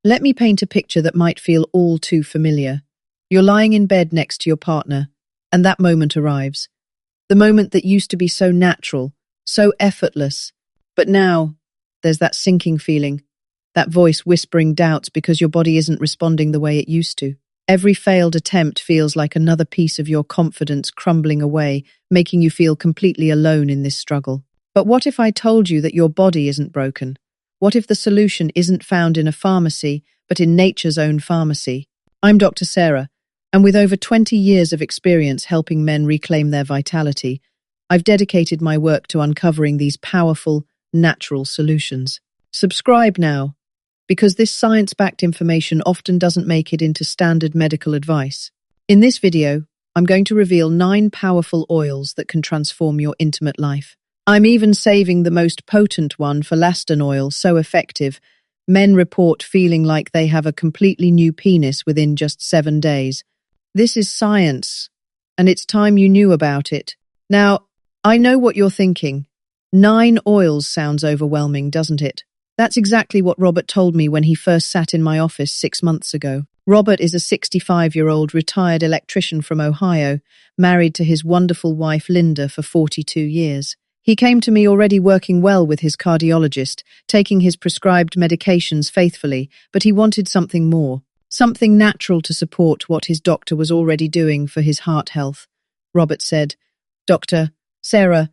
Let me paint a picture that might feel all too familiar. You're lying in bed next to your partner, and that moment arrives. The moment that used to be so natural, so effortless. But now, there's that sinking feeling, that voice whispering doubts because your body isn't responding the way it used to. Every failed attempt feels like another piece of your confidence crumbling away, making you feel completely alone in this struggle. But what if I told you that your body isn't broken? What if the solution isn't found in a pharmacy, but in nature's own pharmacy? I'm Dr. Sarah, and with over 20 years of experience helping men reclaim their vitality, I've dedicated my work to uncovering these powerful, natural solutions. Subscribe now, because this science-backed information often doesn't make it into standard medical advice. In this video, I'm going to reveal 9 powerful oils that can transform your intimate life. I'm even saving the most potent one for Laston oil, so effective, men report feeling like they have a completely new penis within just 7 days. This is science, and it's time you knew about it. Now, I know what you're thinking. 9 oils sounds overwhelming, doesn't it? That's exactly what Robert told me when he first sat in my office 6 months ago. Robert is a 65-year-old retired electrician from Ohio, married to his wonderful wife Linda for 42 years. He came to me already working well with his cardiologist, taking his prescribed medications faithfully, but he wanted something more, something natural to support what his doctor was already doing for his heart health. Robert said, "Dr. Sarah,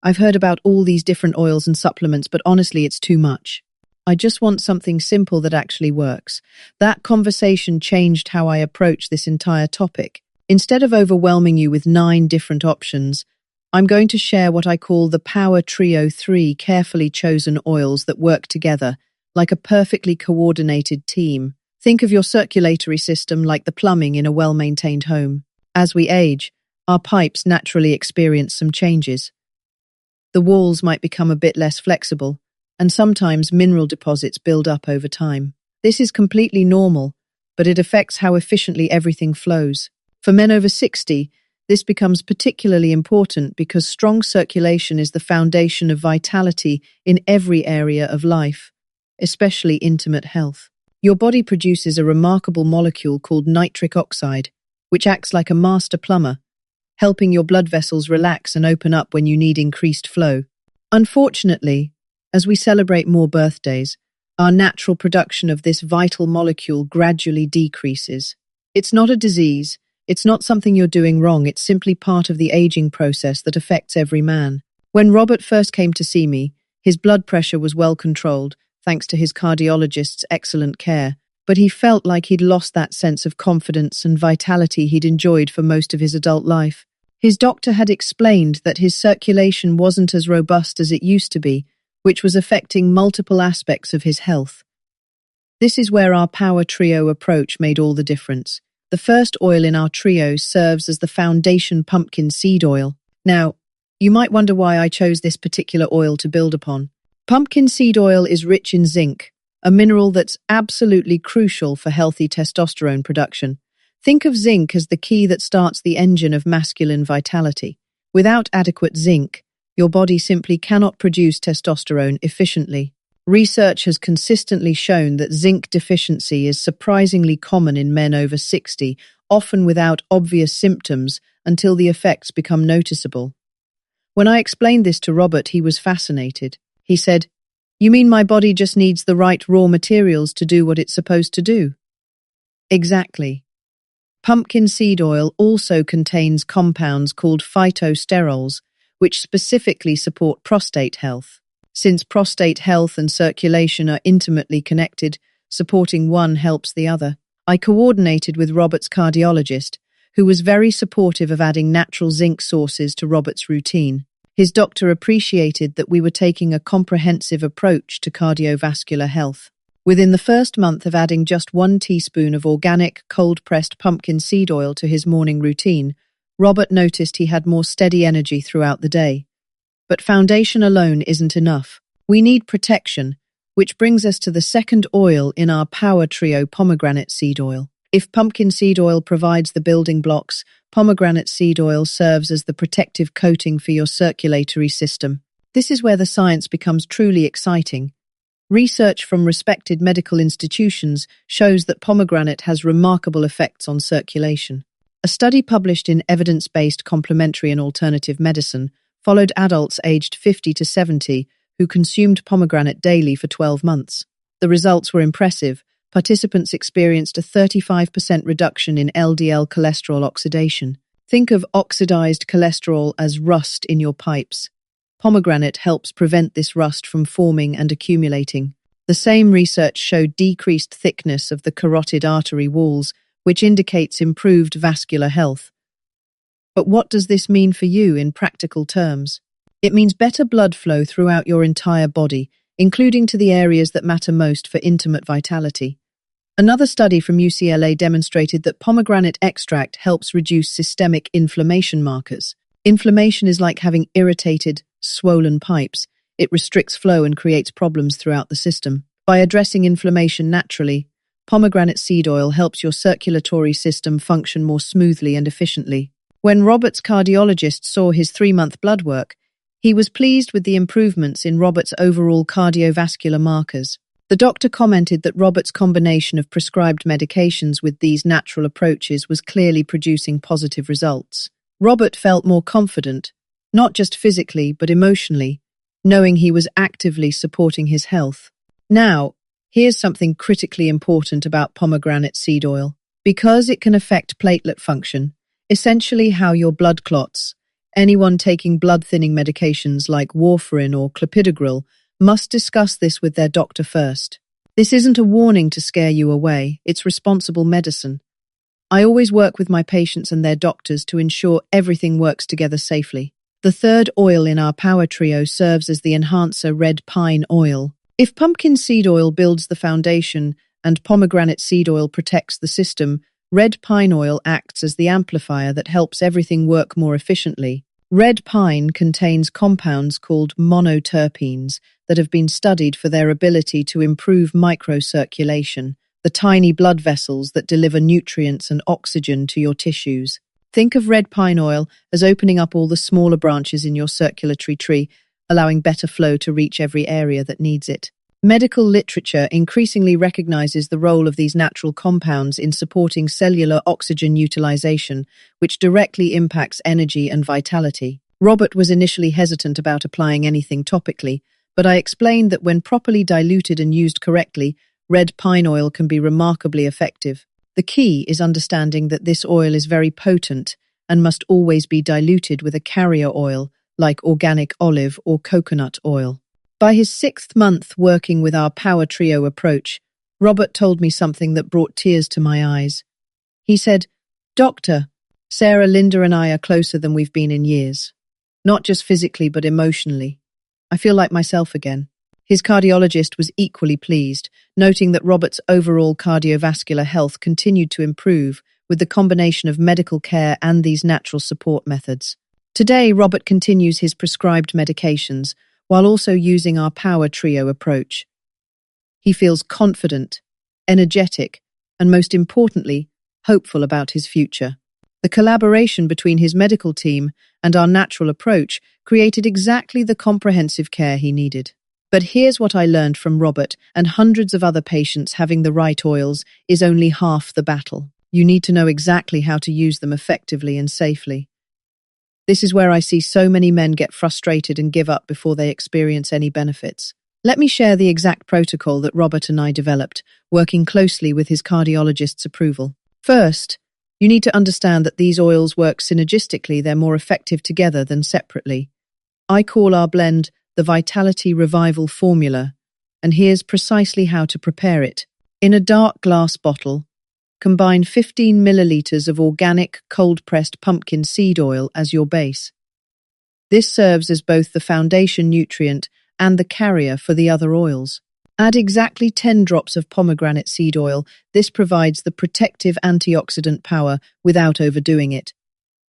I've heard about all these different oils and supplements, but honestly, it's too much. I just want something simple that actually works." That conversation changed how I approach this entire topic. Instead of overwhelming you with 9 different options, I'm going to share what I call the Power Trio 3 carefully chosen oils that work together, like a perfectly coordinated team. Think of your circulatory system like the plumbing in a well-maintained home. As we age, our pipes naturally experience some changes. The walls might become a bit less flexible, and sometimes mineral deposits build up over time. This is completely normal, but it affects how efficiently everything flows. For men over 60, this becomes particularly important because strong circulation is the foundation of vitality in every area of life, especially intimate health. Your body produces a remarkable molecule called nitric oxide, which acts like a master plumber, helping your blood vessels relax and open up when you need increased flow. Unfortunately, as we celebrate more birthdays, our natural production of this vital molecule gradually decreases. It's not a disease. It's not something you're doing wrong, it's simply part of the aging process that affects every man. When Robert first came to see me, his blood pressure was well controlled, thanks to his cardiologist's excellent care, but he felt like he'd lost that sense of confidence and vitality he'd enjoyed for most of his adult life. His doctor had explained that his circulation wasn't as robust as it used to be, which was affecting multiple aspects of his health. This is where our Power Trio approach made all the difference. The first oil in our trio serves as the foundation pumpkin seed oil. Now, you might wonder why I chose this particular oil to build upon. Pumpkin seed oil is rich in zinc, a mineral that's absolutely crucial for healthy testosterone production. Think of zinc as the key that starts the engine of masculine vitality. Without adequate zinc, your body simply cannot produce testosterone efficiently. Research has consistently shown that zinc deficiency is surprisingly common in men over 60, often without obvious symptoms until the effects become noticeable. When I explained this to Robert, he was fascinated. He said, "You mean my body just needs the right raw materials to do what it's supposed to do?" Exactly. Pumpkin seed oil also contains compounds called phytosterols, which specifically support prostate health. Since prostate health and circulation are intimately connected, supporting one helps the other. I coordinated with Robert's cardiologist, who was very supportive of adding natural zinc sources to Robert's routine. His doctor appreciated that we were taking a comprehensive approach to cardiovascular health. Within the first month of adding just 1 teaspoon of organic, cold-pressed pumpkin seed oil to his morning routine, Robert noticed he had more steady energy throughout the day. But foundation alone isn't enough. We need protection, which brings us to the second oil in our Power Trio, pomegranate seed oil. If pumpkin seed oil provides the building blocks, pomegranate seed oil serves as the protective coating for your circulatory system. This is where the science becomes truly exciting. Research from respected medical institutions shows that pomegranate has remarkable effects on circulation. A study published in Evidence-Based Complementary and Alternative Medicine followed adults aged 50 to 70 who consumed pomegranate daily for 12 months. The results were impressive. Participants experienced a 35% reduction in LDL cholesterol oxidation. Think of oxidized cholesterol as rust in your pipes. Pomegranate helps prevent this rust from forming and accumulating. The same research showed decreased thickness of the carotid artery walls, which indicates improved vascular health. But what does this mean for you in practical terms? It means better blood flow throughout your entire body, including to the areas that matter most for intimate vitality. Another study from UCLA demonstrated that pomegranate extract helps reduce systemic inflammation markers. Inflammation is like having irritated, swollen pipes. It restricts flow and creates problems throughout the system. By addressing inflammation naturally, pomegranate seed oil helps your circulatory system function more smoothly and efficiently. When Robert's cardiologist saw his 3-month blood work, he was pleased with the improvements in Robert's overall cardiovascular markers. The doctor commented that Robert's combination of prescribed medications with these natural approaches was clearly producing positive results. Robert felt more confident, not just physically but emotionally, knowing he was actively supporting his health. Now, here's something critically important about pomegranate seed oil. Because it can affect platelet function, essentially how your blood clots, anyone taking blood-thinning medications like warfarin or clopidogrel must discuss this with their doctor first. This isn't a warning to scare you away, it's responsible medicine. I always work with my patients and their doctors to ensure everything works together safely. The third oil in our power trio serves as the enhancer red pine oil. If pumpkin seed oil builds the foundation and pomegranate seed oil protects the system, red pine oil acts as the amplifier that helps everything work more efficiently. Red pine contains compounds called monoterpenes that have been studied for their ability to improve microcirculation, the tiny blood vessels that deliver nutrients and oxygen to your tissues. Think of red pine oil as opening up all the smaller branches in your circulatory tree, allowing better flow to reach every area that needs it. Medical literature increasingly recognizes the role of these natural compounds in supporting cellular oxygen utilization, which directly impacts energy and vitality. Robert was initially hesitant about applying anything topically, but I explained that when properly diluted and used correctly, red pine oil can be remarkably effective. The key is understanding that this oil is very potent and must always be diluted with a carrier oil, like organic olive or coconut oil. By his 6th month working with our Power Trio approach, Robert told me something that brought tears to my eyes. He said, "Doctor, Sarah, Linda and I are closer than we've been in years. Not just physically but emotionally. I feel like myself again." His cardiologist was equally pleased, noting that Robert's overall cardiovascular health continued to improve with the combination of medical care and these natural support methods. Today, Robert continues his prescribed medications, while also using our Power Trio approach. He feels confident, energetic, and most importantly, hopeful about his future. The collaboration between his medical team and our natural approach created exactly the comprehensive care he needed. But here's what I learned from Robert and hundreds of other patients: having the right oils is only half the battle. You need to know exactly how to use them effectively and safely. This is where I see so many men get frustrated and give up before they experience any benefits. Let me share the exact protocol that Robert and I developed, working closely with his cardiologist's approval. First, you need to understand that these oils work synergistically. They're more effective together than separately. I call our blend the Vitality Revival Formula, and here's precisely how to prepare it. In a dark glass bottle, combine 15 milliliters of organic, cold-pressed pumpkin seed oil as your base. This serves as both the foundation nutrient and the carrier for the other oils. Add exactly 10 drops of pomegranate seed oil. This provides the protective antioxidant power without overdoing it.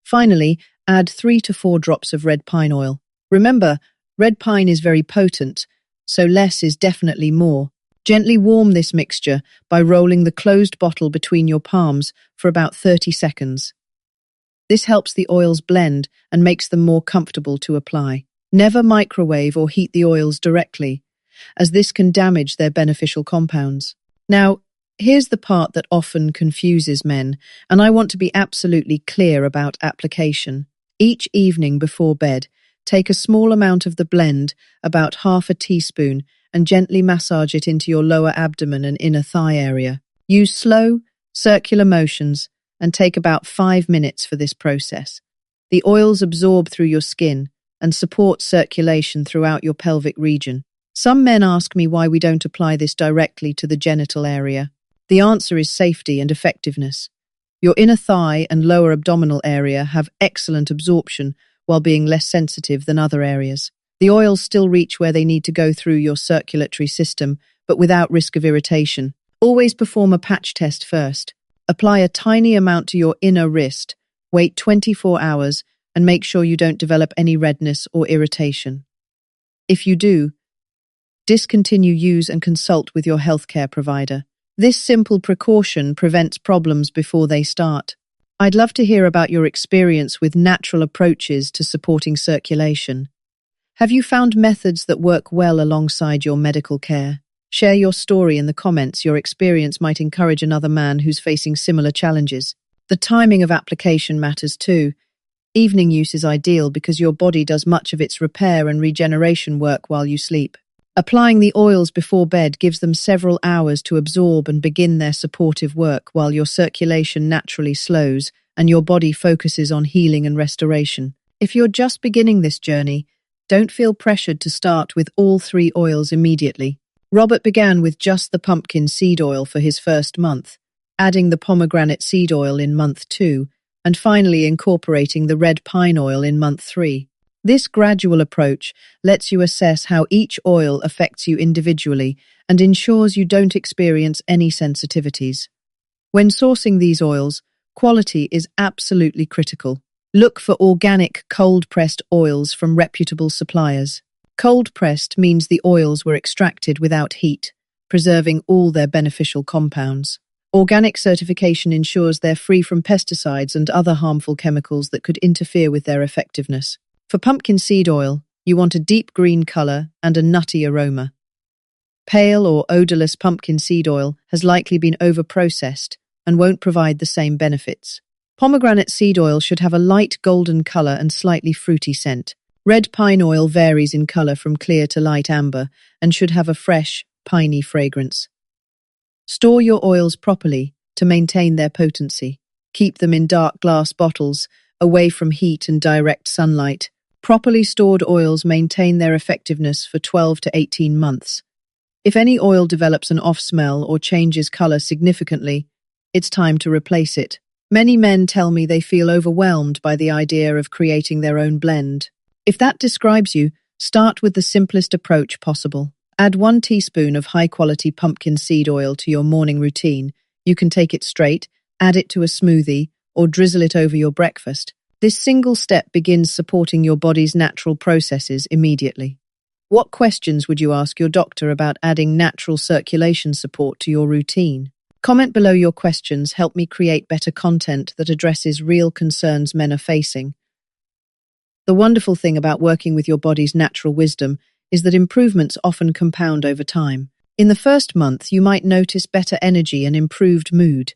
Finally, add 3 to 4 drops of red pine oil. Remember, red pine is very potent, so less is definitely more. Gently warm this mixture by rolling the closed bottle between your palms for about 30 seconds. This helps the oils blend and makes them more comfortable to apply. Never microwave or heat the oils directly. as this can damage their beneficial compounds. Now, here's the part that often confuses men, and I want to be absolutely clear about application. Each evening before bed, take a small amount of the blend, about half a teaspoon, and gently massage it into your lower abdomen and inner thigh area. Use slow, circular motions and take about 5 minutes for this process. The oils absorb through your skin and support circulation throughout your pelvic region. Some men ask me why we don't apply this directly to the genital area. The answer is safety and effectiveness. Your inner thigh and lower abdominal area have excellent absorption while being less sensitive than other areas. The oils still reach where they need to go through your circulatory system, but without risk of irritation. Always perform a patch test first. Apply a tiny amount to your inner wrist, wait 24 hours, and make sure you don't develop any redness or irritation. If you do, discontinue use and consult with your healthcare provider. This simple precaution prevents problems before they start. I'd love to hear about your experience with natural approaches to supporting circulation. Have you found methods that work well alongside your medical care? Share your story in the comments. Your experience might encourage another man who's facing similar challenges. The timing of application matters too. Evening use is ideal because your body does much of its repair and regeneration work while you sleep. Applying the oils before bed gives them several hours to absorb and begin their supportive work while your circulation naturally slows and your body focuses on healing and restoration. If you're just beginning this journey, don't feel pressured to start with all 3 oils immediately. Robert began with just the pumpkin seed oil for his first month, adding the pomegranate seed oil in month 2, and finally incorporating the red pine oil in month 3. This gradual approach lets you assess how each oil affects you individually and ensures you don't experience any sensitivities. When sourcing these oils, quality is absolutely critical. Look for organic cold-pressed oils from reputable suppliers. Cold-pressed means the oils were extracted without heat, preserving all their beneficial compounds. Organic certification ensures they're free from pesticides and other harmful chemicals that could interfere with their effectiveness. For pumpkin seed oil, you want a deep green color and a nutty aroma. Pale or odorless pumpkin seed oil has likely been overprocessed and won't provide the same benefits. Pomegranate seed oil should have a light golden color and slightly fruity scent. Red pine oil varies in color from clear to light amber and should have a fresh, piney fragrance. Store your oils properly to maintain their potency. Keep them in dark glass bottles, away from heat and direct sunlight. Properly stored oils maintain their effectiveness for 12 to 18 months. If any oil develops an off smell or changes color significantly, it's time to replace it. Many men tell me they feel overwhelmed by the idea of creating their own blend. If that describes you, start with the simplest approach possible. Add 1 teaspoon of high-quality pumpkin seed oil to your morning routine. You can take it straight, add it to a smoothie, or drizzle it over your breakfast. This single step begins supporting your body's natural processes immediately. What questions would you ask your doctor about adding natural circulation support to your routine? Comment below your questions. Help me create better content that addresses real concerns men are facing. The wonderful thing about working with your body's natural wisdom is that improvements often compound over time. In the first month, you might notice better energy and improved mood.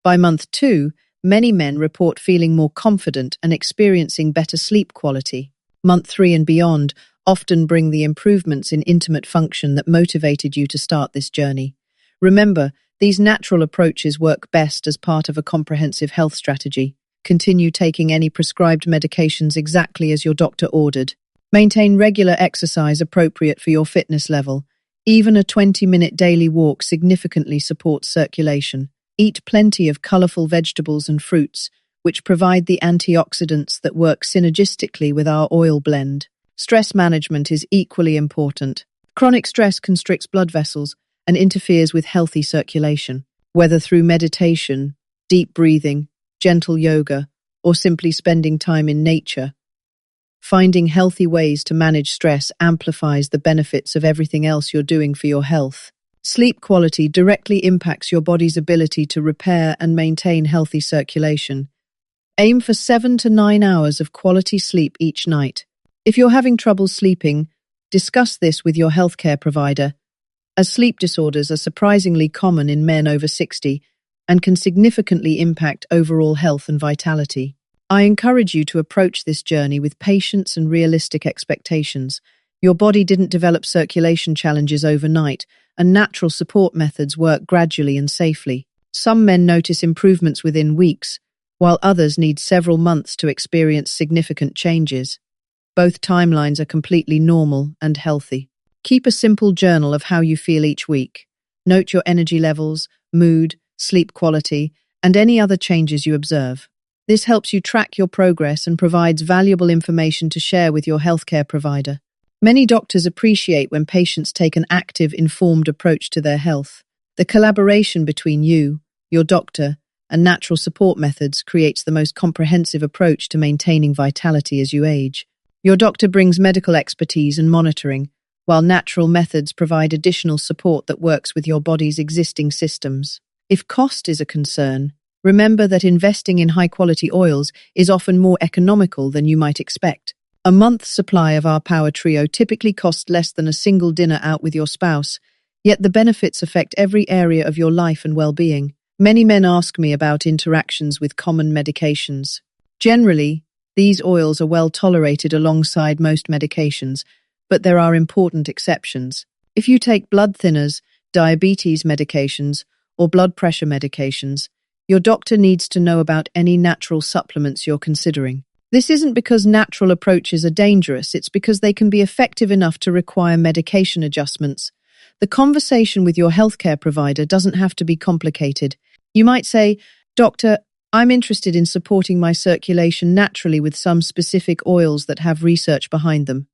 By month 2, many men report feeling more confident and experiencing better sleep quality. Month 3 and beyond often bring the improvements in intimate function that motivated you to start this journey. Remember, these natural approaches work best as part of a comprehensive health strategy. Continue taking any prescribed medications exactly as your doctor ordered. Maintain regular exercise appropriate for your fitness level. Even a 20-minute daily walk significantly supports circulation. Eat plenty of colorful vegetables and fruits, which provide the antioxidants that work synergistically with our oil blend. Stress management is equally important. Chronic stress constricts blood vessels and interferes with healthy circulation. Whether through meditation, deep breathing, gentle yoga, or simply spending time in nature, finding healthy ways to manage stress amplifies the benefits of everything else you're doing for your health. Sleep quality directly impacts your body's ability to repair and maintain healthy circulation. Aim for 7 to 9 hours of quality sleep each night. If you're having trouble sleeping, discuss this with your healthcare provider, as sleep disorders are surprisingly common in men over 60 and can significantly impact overall health and vitality. I encourage you to approach this journey with patience and realistic expectations. Your body didn't develop circulation challenges overnight, and natural support methods work gradually and safely. Some men notice improvements within weeks, while others need several months to experience significant changes. Both timelines are completely normal and healthy. Keep a simple journal of how you feel each week. Note your energy levels, mood, sleep quality, and any other changes you observe. This helps you track your progress and provides valuable information to share with your healthcare provider. Many doctors appreciate when patients take an active, informed approach to their health. The collaboration between you, your doctor, and natural support methods creates the most comprehensive approach to maintaining vitality as you age. Your doctor brings medical expertise and monitoring, while natural methods provide additional support that works with your body's existing systems. If cost is a concern, remember that investing in high-quality oils is often more economical than you might expect. A month's supply of our Power Trio typically costs less than a single dinner out with your spouse, yet the benefits affect every area of your life and well-being. Many men ask me about interactions with common medications. Generally, these oils are well tolerated alongside most medications, but there are important exceptions. If you take blood thinners, diabetes medications, or blood pressure medications, your doctor needs to know about any natural supplements you're considering. This isn't because natural approaches are dangerous, it's because they can be effective enough to require medication adjustments. The conversation with your healthcare provider doesn't have to be complicated. You might say, "Doctor, I'm interested in supporting my circulation naturally with some specific oils that have research behind them.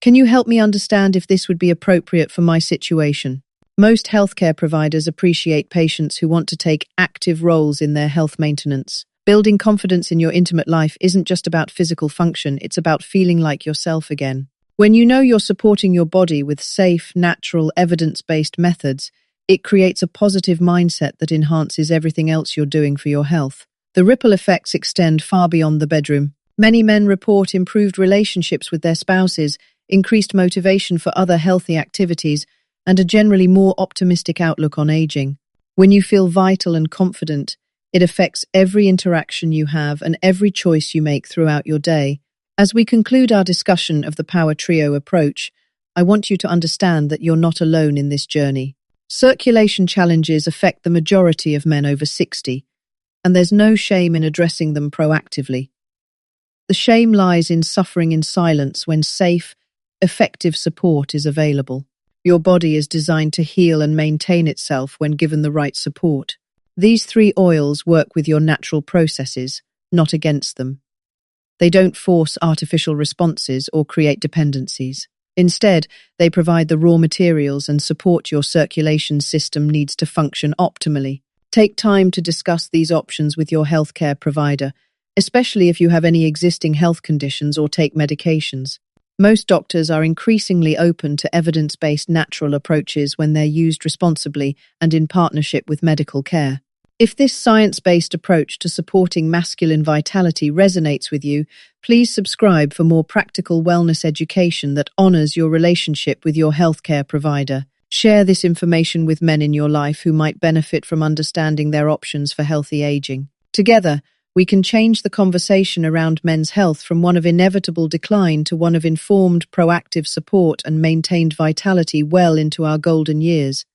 Can you help me understand if this would be appropriate for my situation?" Most healthcare providers appreciate patients who want to take active roles in their health maintenance. Building confidence in your intimate life isn't just about physical function, it's about feeling like yourself again. When you know you're supporting your body with safe, natural, evidence-based methods, it creates a positive mindset that enhances everything else you're doing for your health. The ripple effects extend far beyond the bedroom. Many men report improved relationships with their spouses, increased motivation for other healthy activities, and a generally more optimistic outlook on aging. When you feel vital and confident, it affects every interaction you have and every choice you make throughout your day. As we conclude our discussion of the Power Trio approach, I want you to understand that you're not alone in this journey. Circulation challenges affect the majority of men over 60, and there's no shame in addressing them proactively. The shame lies in suffering in silence when safe, effective support is available. Your body is designed to heal and maintain itself when given the right support. These 3 oils work with your natural processes, not against them. They don't force artificial responses or create dependencies. Instead, they provide the raw materials and support your circulation system needs to function optimally. Take time to discuss these options with your healthcare provider, especially if you have any existing health conditions or take medications. Most doctors are increasingly open to evidence-based natural approaches when they're used responsibly and in partnership with medical care. If this science-based approach to supporting masculine vitality resonates with you, please subscribe for more practical wellness education that honors your relationship with your healthcare provider. Share this information with men in your life who might benefit from understanding their options for healthy aging. Together, we can change the conversation around men's health from one of inevitable decline to one of informed, proactive support and maintained vitality well into our golden years.